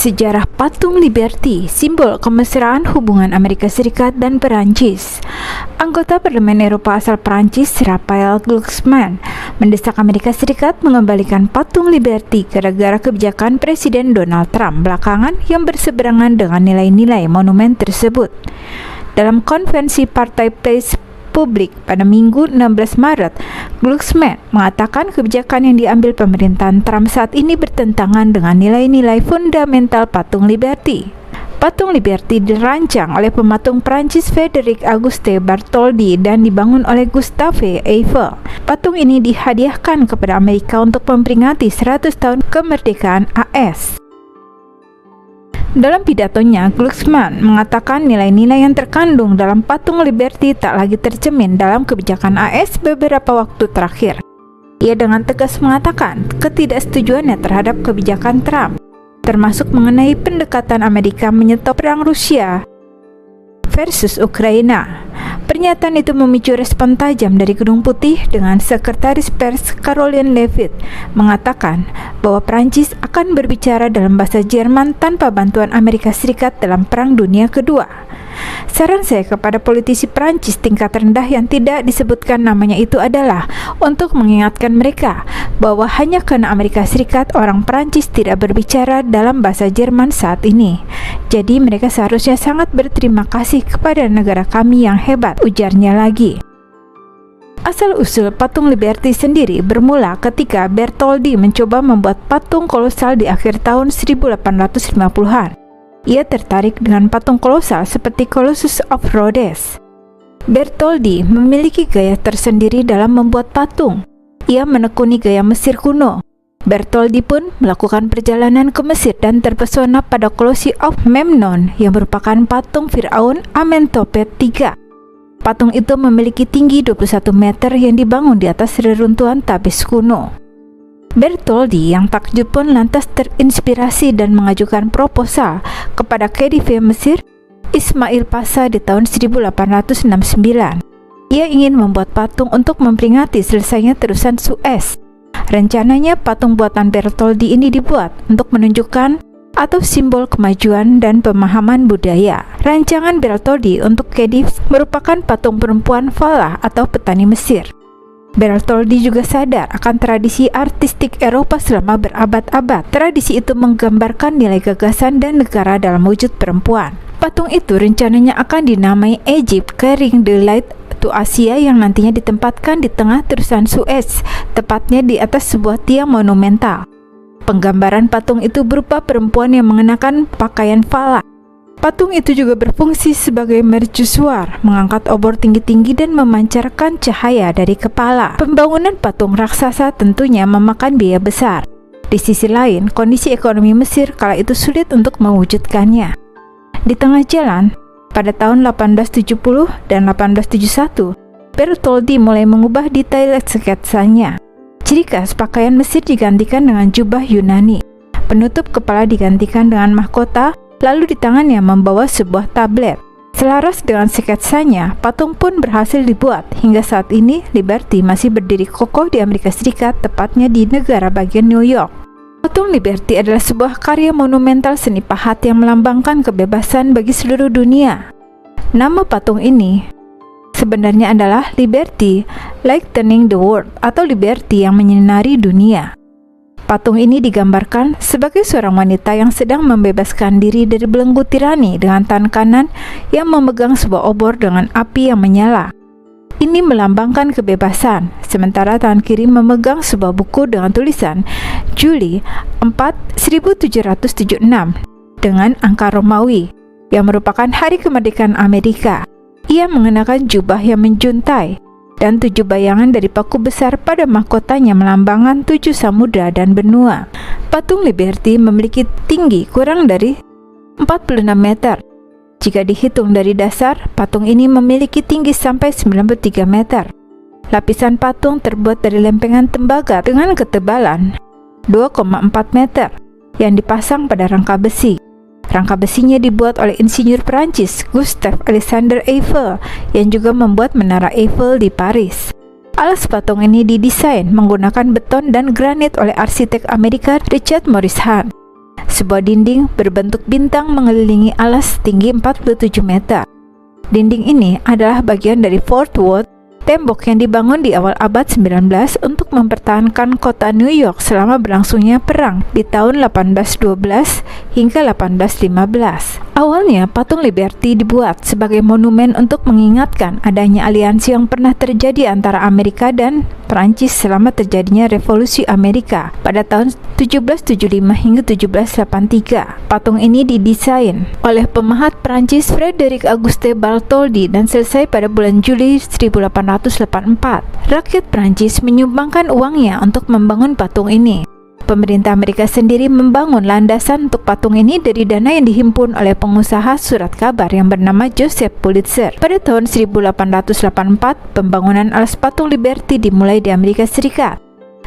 Sejarah patung Liberty, simbol kemesraan hubungan Amerika Serikat dan Perancis. Anggota Parlemen Eropa asal Perancis, Raphael Glucksmann, mendesak Amerika Serikat mengembalikan patung Liberty gara-gara kebijakan Presiden Donald Trump belakangan yang berseberangan dengan nilai-nilai monumen tersebut. Dalam konvensi Partai Place Publik pada Minggu 16 Maret, Glucksmann mengatakan kebijakan yang diambil pemerintahan Trump saat ini bertentangan dengan nilai-nilai fundamental patung Liberty. Patung Liberty dirancang oleh pematung Prancis Frédéric Auguste Bartholdi dan dibangun oleh Gustave Eiffel. Patung ini dihadiahkan kepada Amerika untuk memperingati 100 tahun kemerdekaan AS. Dalam pidatonya, Glucksmann mengatakan nilai-nilai yang terkandung dalam patung Liberty tak lagi tercermin dalam kebijakan AS beberapa waktu terakhir. Ia dengan tegas mengatakan ketidaksetujuannya terhadap kebijakan Trump, termasuk mengenai pendekatan Amerika menyetop perang Rusia versus Ukraina. Pernyataan itu memicu respon tajam dari Gedung Putih dengan Sekretaris Pers Caroline Leavitt mengatakan bahwa Prancis akan berbicara dalam bahasa Jerman tanpa bantuan Amerika Serikat dalam Perang Dunia Kedua. Saran saya kepada politisi Prancis tingkat rendah yang tidak disebutkan namanya itu adalah untuk mengingatkan mereka bahwa hanya karena Amerika Serikat orang Prancis tidak berbicara dalam bahasa Jerman saat ini. Jadi mereka seharusnya sangat berterima kasih kepada negara kami yang hebat, ujarnya lagi. Asal-usul patung Liberty sendiri bermula ketika Bartholdi mencoba membuat patung kolosal di akhir tahun 1850-an. Ia tertarik dengan patung kolosal seperti Colossus of Rhodes. Bartholdi memiliki gaya tersendiri dalam membuat patung. Ia menekuni gaya Mesir kuno. Bartholdi pun melakukan perjalanan ke Mesir dan terpesona pada Colossi of Memnon yang merupakan patung Firaun Amenhotep III. Patung itu memiliki tinggi 21 meter yang dibangun di atas reruntuhan Thebes kuno. Bartholdi yang takjub pun lantas terinspirasi dan mengajukan proposal kepada Khedive Mesir, Ismail Pasha di tahun 1869. Ia ingin membuat patung untuk memperingati selesainya terusan Suez. Rencananya patung buatan Bartholdi ini dibuat untuk menunjukkan atau simbol kemajuan dan pemahaman budaya. Rancangan Bartholdi untuk Khedive merupakan patung perempuan Falah atau petani Mesir. Bartholdi juga sadar akan tradisi artistik Eropa selama berabad-abad. Tradisi itu menggambarkan nilai gagasan dan negara dalam wujud perempuan. Patung itu rencananya akan dinamai Egypt Carrying the Light to Asia yang nantinya ditempatkan di tengah terusan Suez, tepatnya di atas sebuah tiang monumental. Penggambaran patung itu berupa perempuan yang mengenakan pakaian Falah. Patung itu juga berfungsi sebagai mercusuar, mengangkat obor tinggi-tinggi dan memancarkan cahaya dari kepala. Pembangunan patung raksasa tentunya memakan biaya besar. Di sisi lain, kondisi ekonomi Mesir kala itu sulit untuk mewujudkannya. Di tengah jalan, pada tahun 1870 dan 1871, Bartholdi mulai mengubah detail sketsanya. Ciri khas pakaian Mesir digantikan dengan jubah Yunani. Penutup kepala digantikan dengan mahkota, lalu di tangannya membawa sebuah tablet. Selaras dengan sketsanya, patung pun berhasil dibuat. Hingga saat ini, Liberty masih berdiri kokoh di Amerika Serikat, tepatnya di negara bagian New York. Patung Liberty adalah sebuah karya monumental seni pahat yang melambangkan kebebasan bagi seluruh dunia. Nama patung ini sebenarnya adalah Liberty Lightening the World atau Liberty yang menyinari dunia. Patung ini digambarkan sebagai seorang wanita yang sedang membebaskan diri dari belenggu tirani dengan tangan kanan yang memegang sebuah obor dengan api yang menyala. Ini melambangkan kebebasan, sementara tangan kiri memegang sebuah buku dengan tulisan Juli 4, 1776 dengan angka Romawi yang merupakan hari kemerdekaan Amerika. Ia mengenakan jubah yang menjuntai dan 7 bayangan dari paku besar pada mahkotanya melambangkan 7 samudra dan benua. Patung Liberty memiliki tinggi kurang dari 46 meter. Jika dihitung dari dasar, patung ini memiliki tinggi sampai 93 meter. Lapisan patung terbuat dari lempengan tembaga dengan ketebalan 2,4 meter yang dipasang pada rangka besi. Rangka besinya dibuat oleh insinyur Prancis Gustave Alexandre Eiffel yang juga membuat Menara Eiffel di Paris. Alas patung ini didesain menggunakan beton dan granit oleh arsitek Amerika Richard Morris Hunt. sebuah dinding berbentuk bintang mengelilingi alas setinggi 47 meter. Dinding ini adalah bagian dari Fort Worth, tembok yang dibangun di awal abad 19 untuk mempertahankan kota New York selama berlangsungnya perang di tahun 1812 hingga 1815. Awalnya, patung Liberty dibuat sebagai monumen untuk mengingatkan adanya aliansi yang pernah terjadi antara Amerika dan Prancis selama terjadinya Revolusi Amerika pada tahun 1775 hingga 1783. Patung ini didesain oleh pemahat Prancis Frederic Auguste Bartholdi dan selesai pada bulan Juli 1884. Rakyat Prancis menyumbangkan uangnya untuk membangun patung ini. Pemerintah Amerika sendiri membangun landasan untuk patung ini dari dana yang dihimpun oleh pengusaha surat kabar yang bernama Joseph Pulitzer. Pada tahun 1884, pembangunan alas patung Liberty dimulai di Amerika Serikat.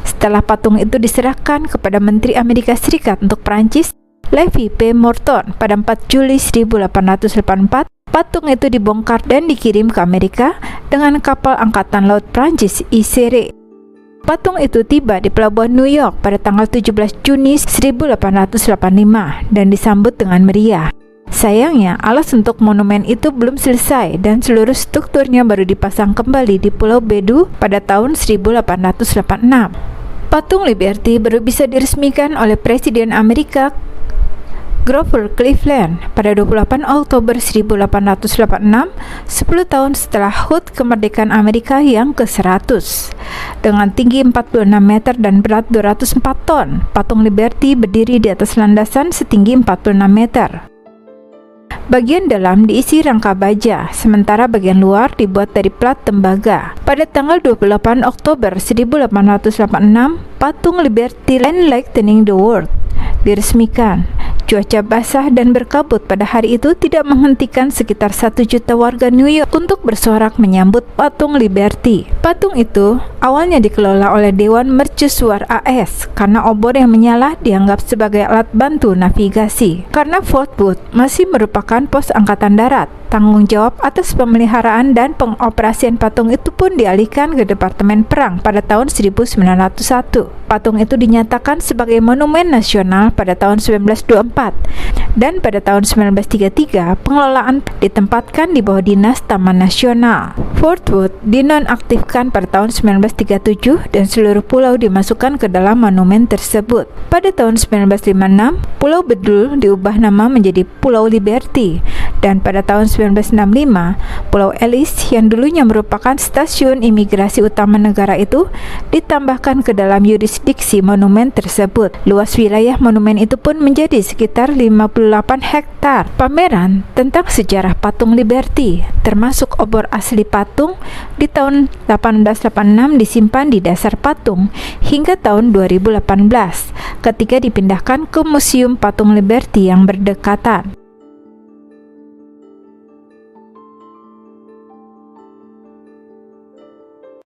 Setelah patung itu diserahkan kepada Menteri Amerika Serikat untuk Prancis, Levi P. Morton, pada 4 Juli 1884, patung itu dibongkar dan dikirim ke Amerika dengan kapal Angkatan Laut Prancis ICR. Patung itu tiba di pelabuhan New York pada tanggal 17 Juni 1885 dan disambut dengan meriah. Sayangnya, alas untuk monumen itu belum selesai dan seluruh strukturnya baru dipasang kembali di Pulau Bedu pada tahun 1886. Patung Liberty baru bisa diresmikan oleh Presiden Amerika Grover Cleveland pada 28 Oktober 1886, 10 tahun setelah HUT kemerdekaan Amerika yang ke-100. Dengan tinggi 46 meter dan berat 204 ton, patung Liberty berdiri di atas landasan setinggi 46 meter. Bagian dalam diisi rangka baja, sementara bagian luar dibuat dari plat tembaga. Pada tanggal 28 Oktober 1886, patung Liberty and Lightening the World diresmikan. Cuaca basah dan berkabut pada hari itu tidak menghentikan sekitar 1 juta warga New York untuk bersorak menyambut patung Liberty. Patung itu awalnya dikelola oleh Dewan Mercusuar AS karena obor yang menyala dianggap sebagai alat bantu navigasi. Karena Fort Worth masih merupakan pos angkatan darat, tanggung jawab atas pemeliharaan dan pengoperasian patung itu pun dialihkan ke Departemen Perang pada tahun 1901. Patung itu dinyatakan sebagai monumen nasional pada tahun 1924 dan pada tahun 1933 pengelolaan ditempatkan di bawah Dinas Taman Nasional. Fort Worth dinonaktifkan pada tahun 1937 dan seluruh pulau dimasukkan ke dalam monumen tersebut. Pada tahun 1956, Pulau Bedul diubah nama menjadi Pulau Liberty dan pada tahun 1965, Pulau Ellis yang dulunya merupakan stasiun imigrasi utama negara itu ditambahkan ke dalam yurisdiksi monumen tersebut. Luas wilayah monumen itu pun menjadi sekitar 58 hektar. Pameran tentang sejarah patung Liberty, termasuk obor asli patung, di tahun 1886 disimpan di dasar patung hingga tahun 2018 ketika dipindahkan ke Museum Patung Liberty yang berdekatan.